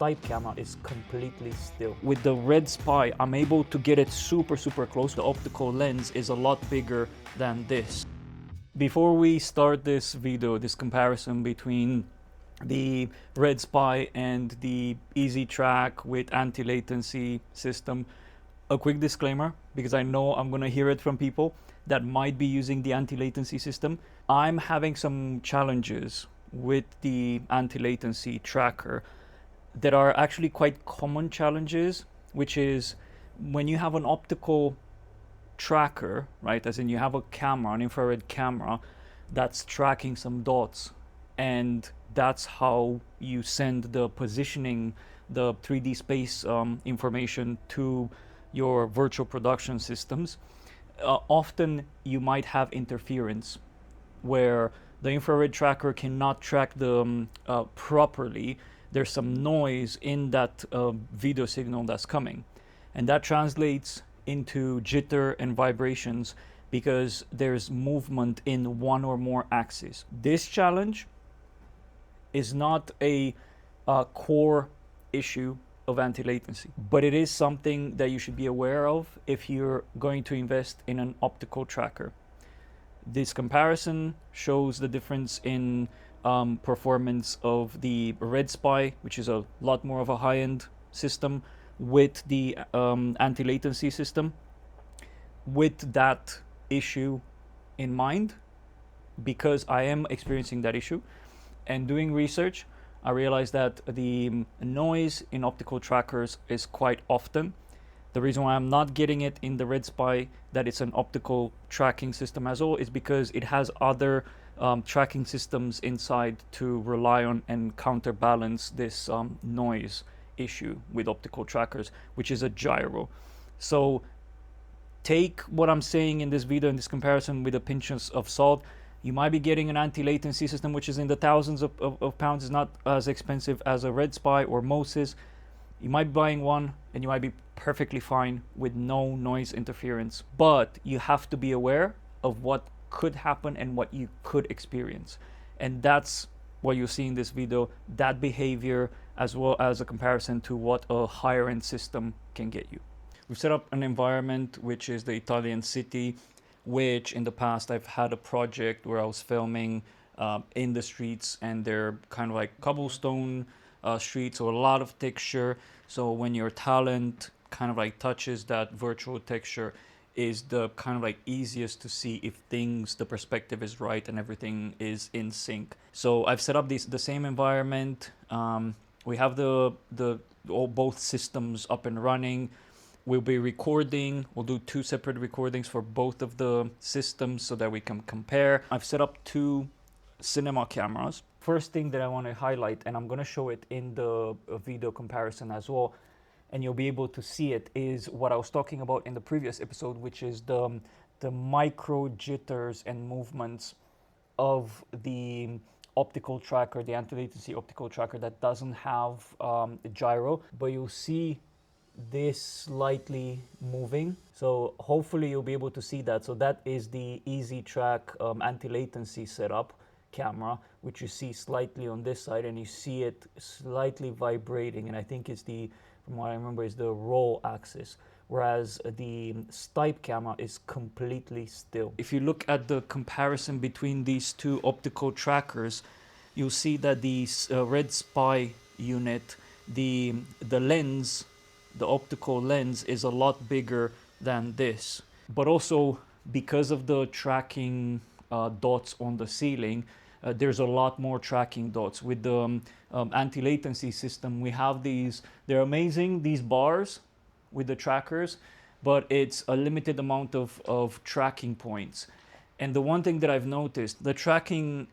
type camera is completely still. With the RedSpy, I'm able to get it super close. The optical lens is a lot bigger than this. Before we start this video, this comparison between the RedSpy and the Easy Track with anti-latency system, a quick disclaimer, because I know I'm going to hear it from people that might be using the anti-latency system. I'm having some challenges with the anti-latency tracker that are actually quite common challenges, which is when you have an optical tracker, right, as in you have a camera, an infrared camera that's tracking some dots, and that's how you send the positioning, the 3D space information to your virtual production systems. Often you might have interference where the infrared tracker cannot track them properly. There's some noise in that video signal that's coming, and that translates into jitter and vibrations because there's movement in one or more axes. This challenge is not a core issue of anti-latency, but it is something that you should be aware of if you're going to invest in an optical tracker. This comparison shows the difference in performance of the RedSpy, which is a lot more of a high-end system, with the anti-latency system. With that issue in mind, because I am experiencing that issue, and doing research, I realized that the noise in optical trackers is quite often. The reason why I'm not getting it in the RedSpy, that it's an optical tracking system as well, is because it has other tracking systems inside to rely on and counterbalance this noise issue with optical trackers, which is a gyro. So take what I'm saying in this video, in this comparison, with a pinch of salt. You might be getting an anti-latency system which is in the thousands of pounds. It's not as expensive as a RedSpy or Moses. You might be buying one and you might be perfectly fine with no noise interference, but you have to be aware of what could happen and what you could experience. And that's what you see in this video, that behavior, as well as a comparison to what a higher end system can get you. We've set up an environment which is the Italian city, which in the past I've had a project where I was filming in the streets, and they're kind of like cobblestone streets, so a lot of texture. So when your talent kind of like touches that virtual texture, is the kind of like easiest to see if things, the perspective is right and everything is in sync. So I've set up the same environment. We have both systems up and running. We'll be recording. We'll do 2 separate recordings for both of the systems so that we can compare. I've set up 2 cinema cameras. First thing that I want to highlight, and I'm going to show it in the video comparison as well, and you'll be able to see it, is what I was talking about in the previous episode, which is the micro jitters and movements of the optical tracker, the anti-latency optical tracker that doesn't have gyro, but you'll see this slightly moving. So hopefully you'll be able to see that. So that is the Easy Track anti-latency setup camera, which you see slightly on this side, and you see it slightly vibrating, and I think it's from what I remember, is the roll axis, whereas the Stipe camera is completely still. If you look at the comparison between these 2 optical trackers, you'll see that the RedSpy unit, the lens, the optical lens, is a lot bigger than this. But also, because of the tracking dots on the ceiling, there's a lot more tracking dots. With the anti-latency system, we have they're amazing, these bars with the trackers, but it's a limited amount of tracking points. And the one thing that I've noticed, the tracking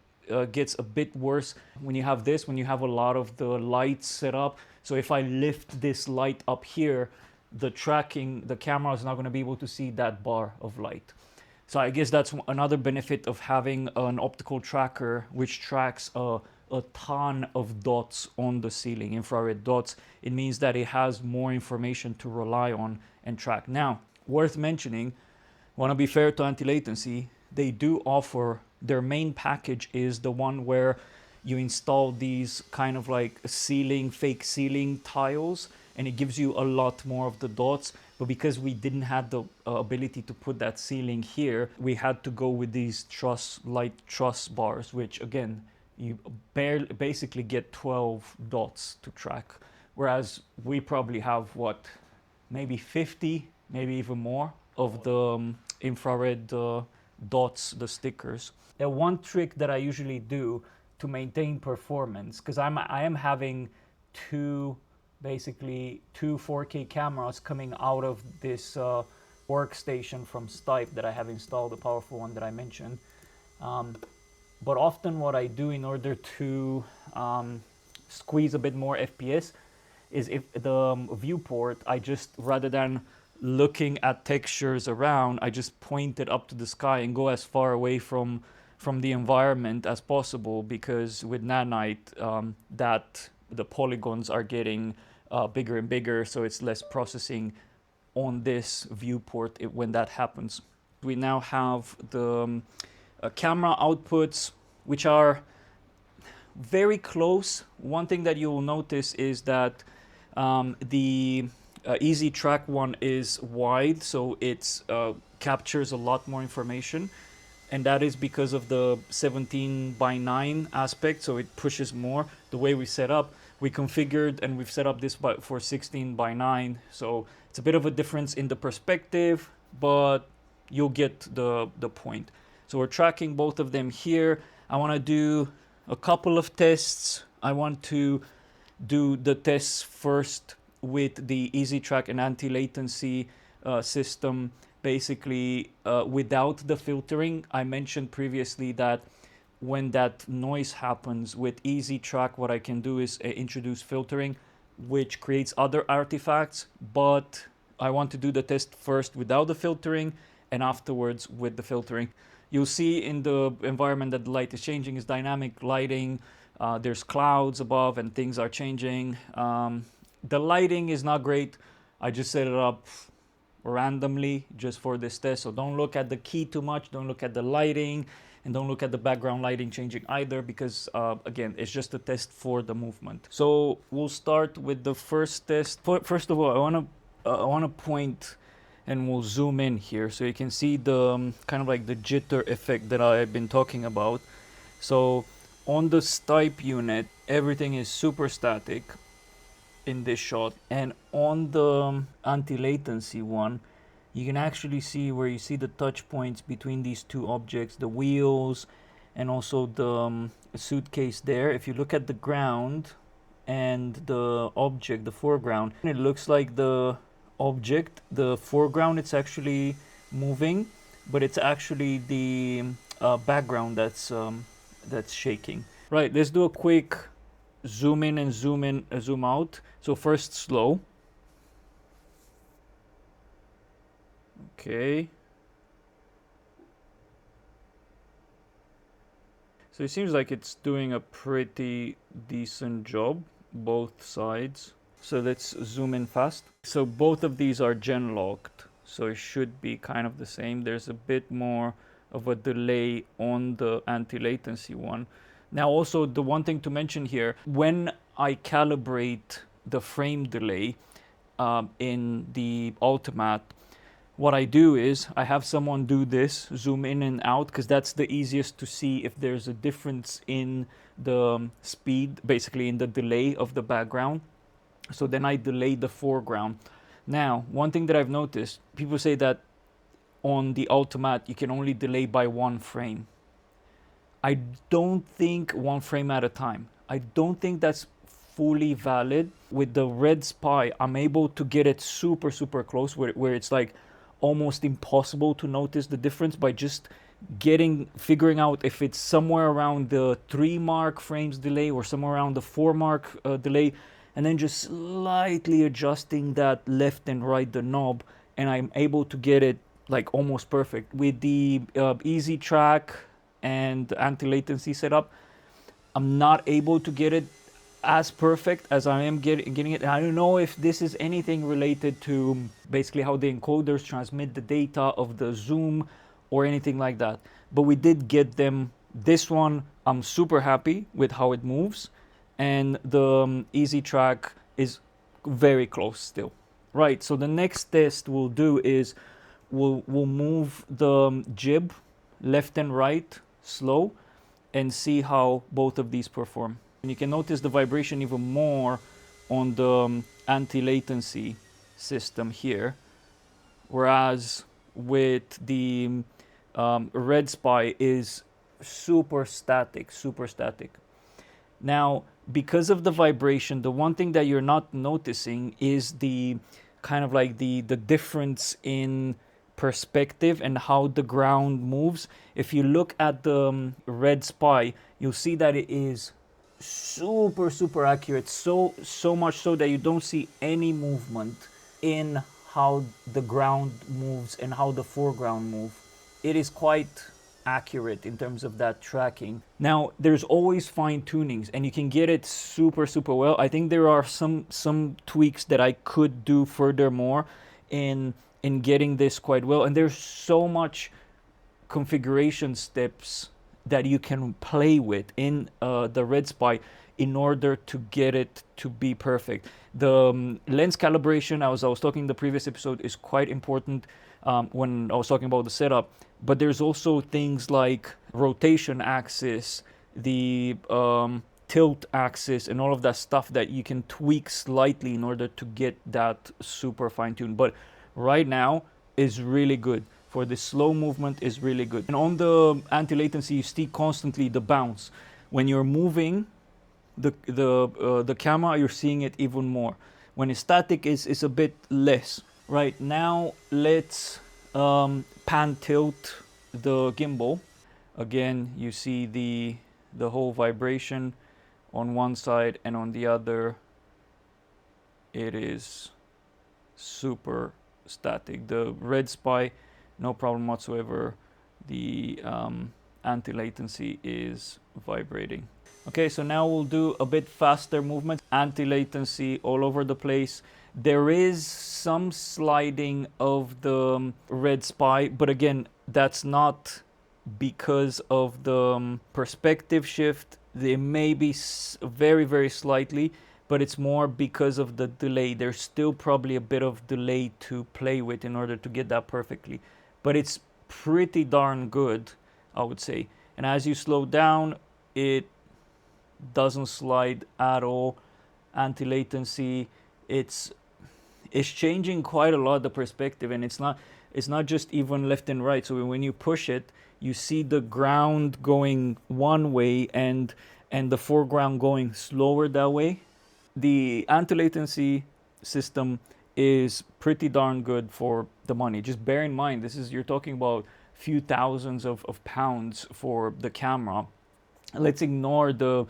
gets a bit worse when you have when you have a lot of the lights set up. So if I lift this light up here, the camera is not going to be able to see that bar of light. So I guess that's another benefit of having an optical tracker which tracks a ton of dots on the ceiling, infrared dots. It means that it has more information to rely on and track. Now, worth mentioning, want to be fair to anti-latency, they do offer, their main package is the one where you install these kind of like ceiling, fake ceiling tiles, and it gives you a lot more of the dots. But because we didn't have the ability to put that ceiling here, we had to go with these light truss bars, which again, you basically get 12 dots to track. Whereas we probably have what, maybe 50, maybe even more of the infrared dots, the stickers. One trick that I usually do to maintain performance, because I am having basically two 4K cameras coming out of this workstation from Stipe that I have installed, the powerful one that I mentioned. But often what I do in order to squeeze a bit more FPS is if the viewport, I just, rather than looking at textures around, I just point it up to the sky and go as far away from the environment as possible, because with nanite, that the polygons are getting bigger and bigger, so it's less processing on this viewport when that happens. We now have the camera outputs, which are very close. One thing that you will notice is that the Easy Track one is wide, so it captures a lot more information, and that is because of the 17:9 aspect, so it pushes more. The way we set up, we configured and we've set up this for 16:9, so it's a bit of a difference in the perspective, but you'll get the point. So we're tracking both of them here. I want to do a couple of tests. I want to do the tests first with the Easy Track and Antilatency system, basically without the filtering. I mentioned previously that when that noise happens with Easy Track, what I can do is introduce filtering, which creates other artifacts, but I want to do the test first without the filtering and afterwards with the filtering. You'll see in the environment that the light is changing is dynamic lighting. There's clouds above and things are changing. The lighting is not great. I just set it up randomly just for this test. So don't look at the key too much. Don't look at the lighting, and don't look at the background lighting changing either, because again, it's just a test for the movement. So we'll start with the first test. First of all, I want to point, and we'll zoom in here so you can see the kind of like the jitter effect that I've been talking about. So on the Stipe unit, everything is super static in this shot, and on the anti-latency one, you can actually see where you see the touch points between these two objects, the wheels and also the suitcase there. If you look at the ground and the object, the foreground, it looks like the object, the foreground, it's actually moving, but it's actually the background that's shaking. Right, let's do a quick zoom in and zoom out. So first slow. Okay. So it seems like it's doing a pretty decent job, both sides. So let's zoom in fast. So both of these are gen locked, so it should be kind of the same. There's a bit more of a delay on the anti-latency one. Now also, the one thing to mention here, when I calibrate the frame delay in the Ultimate, what I do is I have someone do this, zoom in and out, because that's the easiest to see if there's a difference in the speed, basically in the delay of the background. So then I delay the foreground. Now, one thing that I've noticed, people say that on the Ultimate you can only delay by 1 frame. I don't think 1 frame at a time. I don't think that's fully valid. With the RedSpy, I'm able to get it super close, where it's like almost impossible to notice the difference by just figuring out if it's somewhere around the 3 mark frames delay or somewhere around the 4 mark delay, and then just slightly adjusting that left and right, the knob, and I'm able to get it like almost perfect. With the Easy Track and anti-latency setup, I'm not able to get it as perfect as I am getting it. I don't know if this is anything related to basically how the encoders transmit the data of the zoom or anything like that, but we did get them. This one I'm super happy with how it moves, and the easy track is very close still. Right, so the next test we'll do is we'll move the jib left and right slow and see how both of these perform. And you can notice the vibration even more on the anti-latency system here, whereas with the RedSpy is super static, super static. Now, because of the vibration, the one thing that you're not noticing is the kind of like the difference in perspective and how the ground moves. If you look at the RedSpy, you'll see that it is super, super accurate. So much so that you don't see any movement in how the ground moves and how the foreground move. It is quite accurate in terms of that tracking. Now, there's always fine tunings and you can get it super, super well. I think there are some tweaks that I could do furthermore in getting this quite well. And there's so much configuration steps that you can play with in the RedSpy in order to get it to be perfect. The lens calibration, I was talking in the previous episode, is quite important when I was talking about the setup. But there's also things like rotation axis, the tilt axis, and all of that stuff that you can tweak slightly in order to get that super fine-tuned. But right now is really good. For the slow movement is really good. And on the anti-latency, you see constantly the bounce. When you're moving the camera, you're seeing it even more. When it's static, is a bit less. Right now, let's pan tilt the gimbal. Again, you see the whole vibration on one side, and on the other, it is super static. The RedSpy, no problem whatsoever. The anti-latency is vibrating. Okay, so now we'll do a bit faster movement. Anti-latency all over the place. There is some sliding of the RedSpy, but again, that's not because of the perspective shift. They may be very, very slightly, but it's more because of the delay. There's still probably a bit of delay to play with in order to get that perfectly. But it's pretty darn good, I would say. And as you slow down, it doesn't slide at all. Anti-latency, it's changing quite a lot, the perspective, and it's not just even left and right. So when you push it, you see the ground going one way and the foreground going slower that way. The anti-latency system is pretty darn good for the money. Just bear in mind, you're talking about few thousands of pounds for the camera. Let's ignore the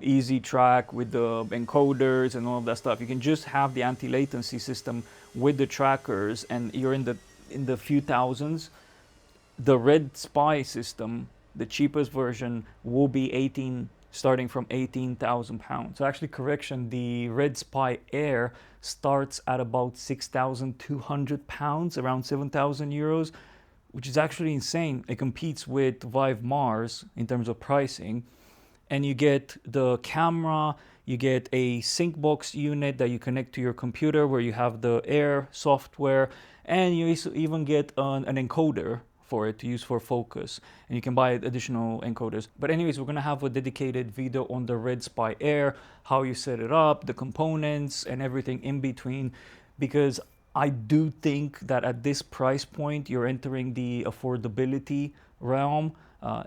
easy track with the encoders and all of that stuff. You can just have the anti-latency system with the trackers, and you're in the few thousands. The RedSpy system, the cheapest version, will be starting from 18,000 pounds. So actually, correction, the RedSpy Air starts at about 6,200 pounds, around 7,000 euros, which is actually insane. It competes with Vive Mars in terms of pricing. And you get the camera, you get a sync box unit that you connect to your computer where you have the Air software, and you even get an encoder for it to use for focus, and you can buy additional encoders. But anyways, we're gonna have a dedicated video on the RedSpy Air, how you set it up, the components, and everything in between, because I do think that at this price point, you're entering the affordability realm,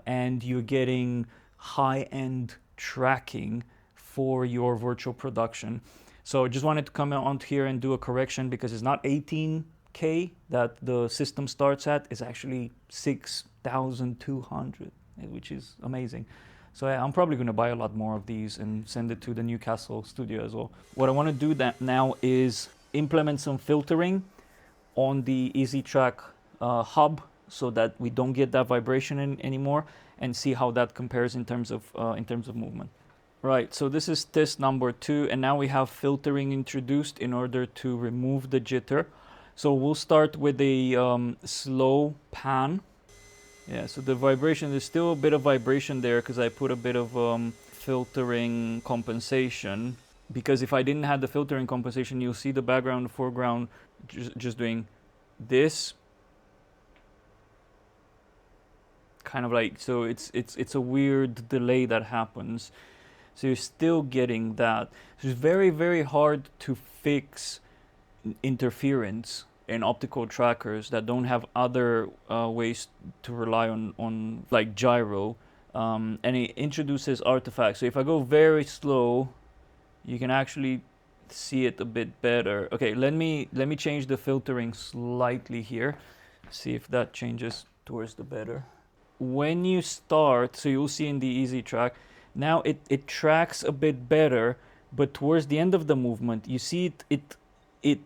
and you're getting high-end tracking for your virtual production. So I just wanted to come on here and do a correction, because it's not 18K that the system starts at. It's actually 6,200, which is amazing. So I'm probably going to buy a lot more of these and send it to the Newcastle studio as well. What I want to do now is implement some filtering on the EasyTrack hub, so that we don't get that vibration anymore, and see how that compares in terms of movement. Right, so this is test number 2, and now we have filtering introduced in order to remove the jitter. So we'll start with a slow pan, Yeah, so the vibration, there's still a bit of vibration there because I put a bit of filtering compensation. Because if I didn't have the filtering compensation, you'll see the background and foreground just doing this. Kind of like, so it's a weird delay that happens. So you're still getting that. So it's very, very hard to fix interference in optical trackers that don't have other ways to rely on like gyro. And it introduces artifacts. So if I go very slow, you can actually see it a bit better. Okay, let me change the filtering slightly here. See if that changes towards the better. When you start, so you'll see in the easy track, now it tracks a bit better, but towards the end of the movement, you see it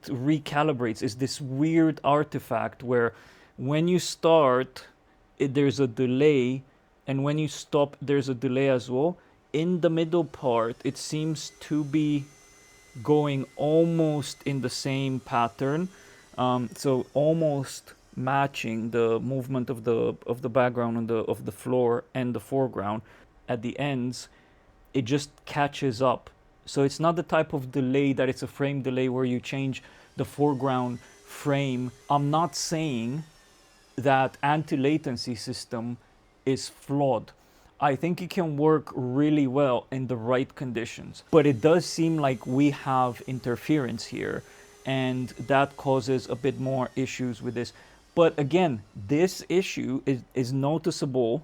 recalibrates. It's this weird artifact where when you start, there's a delay, and when you stop, there's a delay as well. In the middle part, it seems to be going almost in the same pattern, so almost matching the movement of the background and of the floor and the foreground. At the ends, it just catches up. So it's not the type of delay that it's a frame delay where you change the foreground frame. I'm not saying that anti-latency system is flawed. I think it can work really well in the right conditions. But it does seem like we have interference here, and that causes a bit more issues with this. But again, this issue is noticeable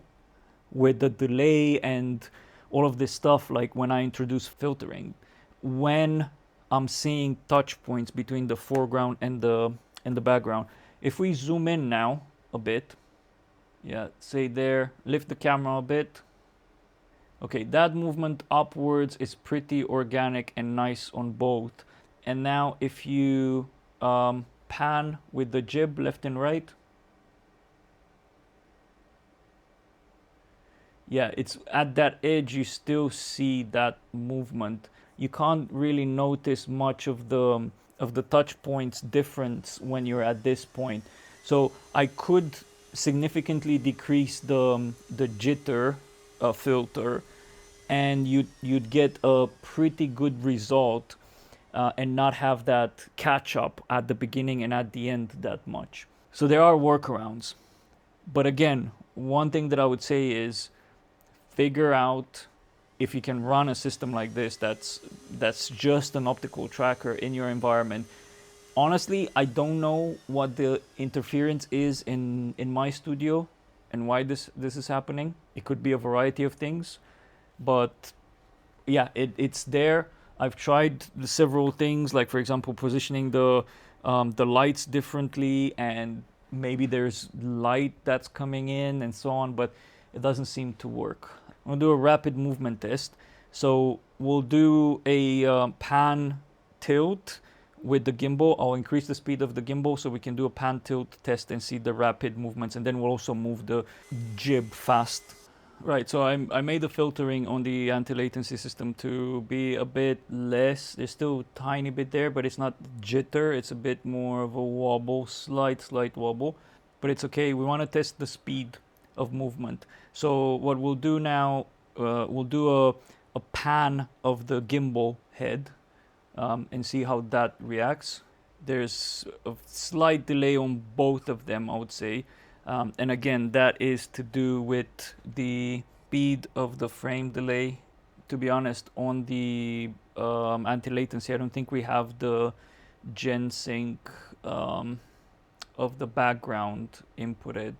with the delay and all of this stuff, like when I introduce filtering. When I'm seeing touch points between the foreground and the background. If we zoom in now a bit, yeah, say there, lift the camera a bit. Okay, that movement upwards is pretty organic and nice on both. And now if you pan with the jib left and right, yeah, it's at that edge, you still see that movement. You can't really notice much of the touch points difference when you're at this point. So I could significantly decrease the jitter filter, and you'd get a pretty good result, and not have that catch up at the beginning and at the end that much. So there are workarounds. But again, one thing that I would say is figure out if you can run a system like this that's just an optical tracker in your environment. Honestly, I don't know what the interference is in my studio and why this is happening. It could be a variety of things, but yeah, it's there. I've tried several things, like for example, positioning the lights differently, and maybe there's light that's coming in and so on, but it doesn't seem to work. We'll do a rapid movement test. So we'll do a pan tilt with the gimbal. I'll increase the speed of the gimbal so we can do a pan tilt test and see the rapid movements, and then we'll also move the jib fast. Right, so I made the filtering on the anti-latency system to be a bit less. There's still a tiny bit there, but it's not jitter. It's a bit more of a wobble, slight wobble, but it's okay. We want to test the speed of movement. So what we'll do now, we'll do a pan of the gimbal head, and see how that reacts. There's a slight delay on both of them, I would say. And again, that is to do with the speed of the frame delay. To be honest, on the anti-latency, I don't think we have the gen sync of the background inputted.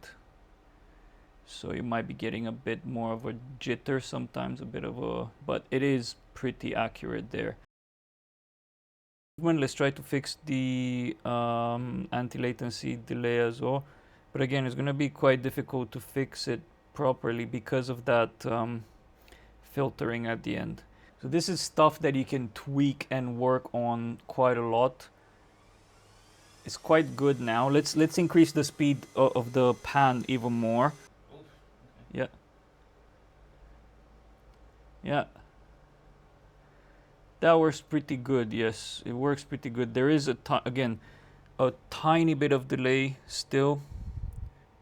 So you might be getting a bit more of a jitter sometimes, a bit of a, but it is pretty accurate there. Let's try to fix the anti-latency delay as well. But again, it's going to be quite difficult to fix it properly because of that filtering at the end. So this is stuff that you can tweak and work on quite a lot. It's quite good now. Let's increase the speed of the pan even more. Yeah. Yeah. That works pretty good. Yes, it works pretty good. There is again a tiny bit of delay still,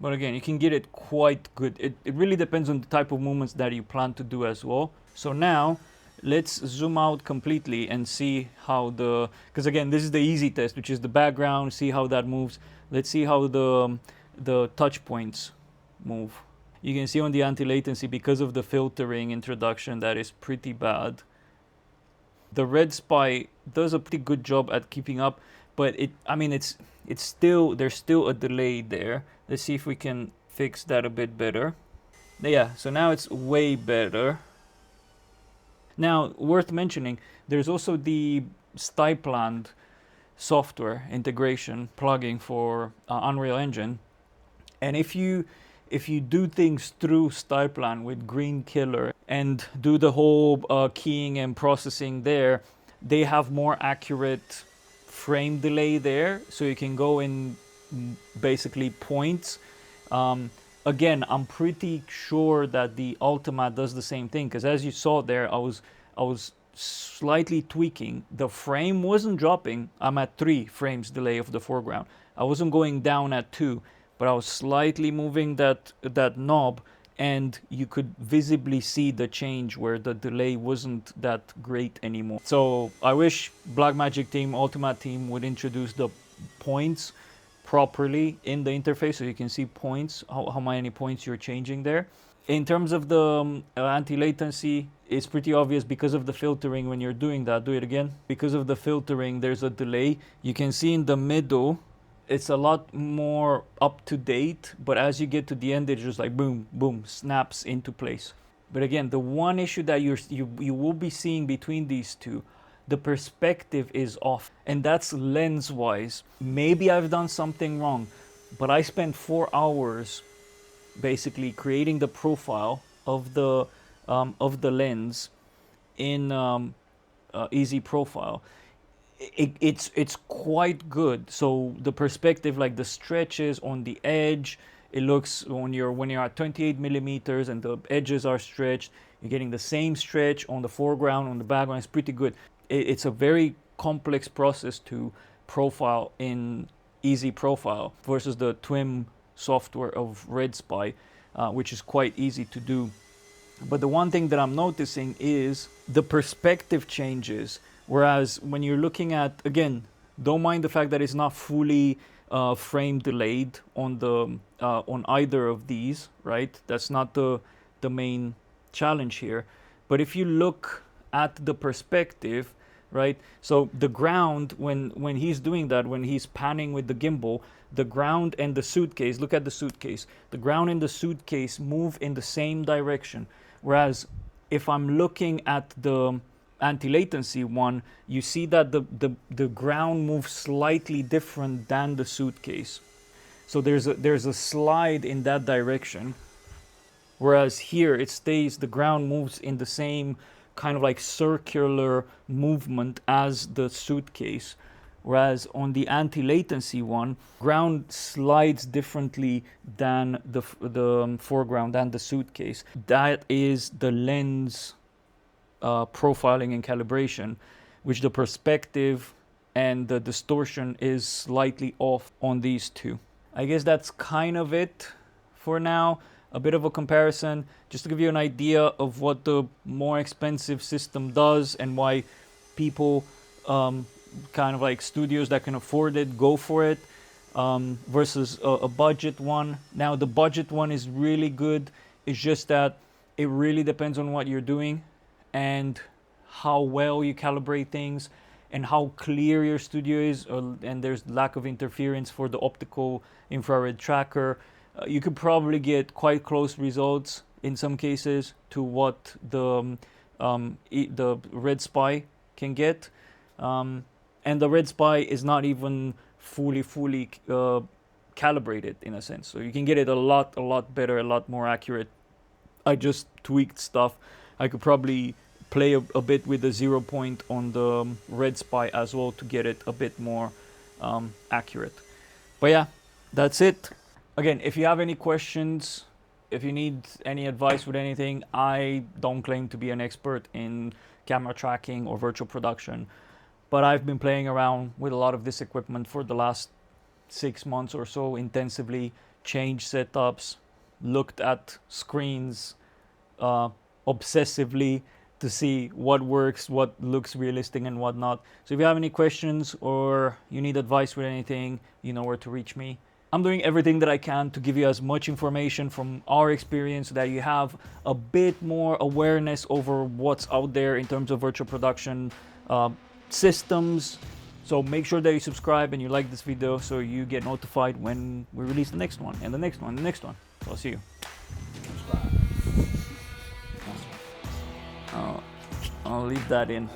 But again, you can get it quite good. It really depends on the type of movements that you plan to do as well. So now let's zoom out completely and see how the, because again, this is the easy test, which is the background, see how that moves. Let's see how the touch points move. You can see on the anti-latency, because of the filtering introduction, that is pretty bad. The RedSpy does a pretty good job at keeping up, but it's still, there's still a delay there. Let's see if we can fix that a bit better. Yeah, so now it's way better. Now, worth mentioning, there's also the Stypland software integration plugin for Unreal Engine, and if you do things through Stypland with Green Killer and do the whole keying and processing there, they have more accurate frame delay there, so you can go in basically points. Again, I'm pretty sure that the Ultimate does the same thing, because as you saw there, I was slightly tweaking. The frame wasn't dropping. I'm at 3 frames delay of the foreground. I wasn't going down at 2, but I was slightly moving that knob, and you could visibly see the change where the delay wasn't that great anymore. So I wish Blackmagic team, Ultimate team would introduce the points properly in the interface, so you can see points, how many points you're changing there. In terms of the anti-latency, it's pretty obvious because of the filtering. When you're doing that, do it again. Because of the filtering, there's a delay. You can see in the middle, it's a lot more up to date, but as you get to the end, it's just like boom, boom, snaps into place. But again, the one issue that you will be seeing between these two, the perspective is off, and that's lens-wise. Maybe I've done something wrong, but I spent 4 hours basically creating the profile of the lens in Easy Profile. It's quite good. So the perspective, like the stretches on the edge, it looks when you're at 28 millimeters and the edges are stretched, you're getting the same stretch on the foreground, on the background. It's pretty good. It's a very complex process to profile in Easy Profile versus the TWIM software of RedSpy, which is quite easy to do. But the one thing that I'm noticing is the perspective changes. Whereas when you're looking at, again, don't mind the fact that it's not fully frame delayed on the on either of these, right? That's not the main challenge here. But if you look at the perspective, right? So the ground, when he's doing that, when he's panning with the gimbal, the ground and the suitcase, look at the suitcase. The ground and the suitcase move in the same direction. Whereas if I'm looking at the anti-latency one, you see that the ground moves slightly different than the suitcase. So there's a slide in that direction. Whereas here it stays, the ground moves in the same kind of like circular movement as the suitcase. Whereas on the anti-latency one, ground slides differently than the foreground, than the suitcase. That is the lens profiling and calibration, which the perspective and the distortion is slightly off on these two. I guess that's kind of it for now. A bit of a comparison, just to give you an idea of what the more expensive system does and why people kind of like studios that can afford it go for it, versus a budget one. Now the budget one is really good. It's just that it really depends on what you're doing and how well you calibrate things and how clear your studio is, and there's lack of interference for the optical infrared tracker. You could probably get quite close results in some cases to what the RedSpy can get. And the RedSpy is not even fully calibrated in a sense. So you can get it a lot better, a lot more accurate. I just tweaked stuff. I could probably play a bit with the 0 point on the RedSpy as well to get it a bit more accurate. But yeah, that's it. Again, if you have any questions, if you need any advice with anything, I don't claim to be an expert in camera tracking or virtual production, but I've been playing around with a lot of this equipment for the last 6 months or so intensively, changed setups, looked at screens obsessively to see what works, what looks realistic and whatnot. So if you have any questions or you need advice with anything, you know where to reach me. I'm doing everything that I can to give you as much information from our experience so that you have a bit more awareness over what's out there in terms of virtual production systems. So make sure that you subscribe and you like this video so you get notified when we release the next one and the next one and the next one. So I'll see you. I'll leave that in.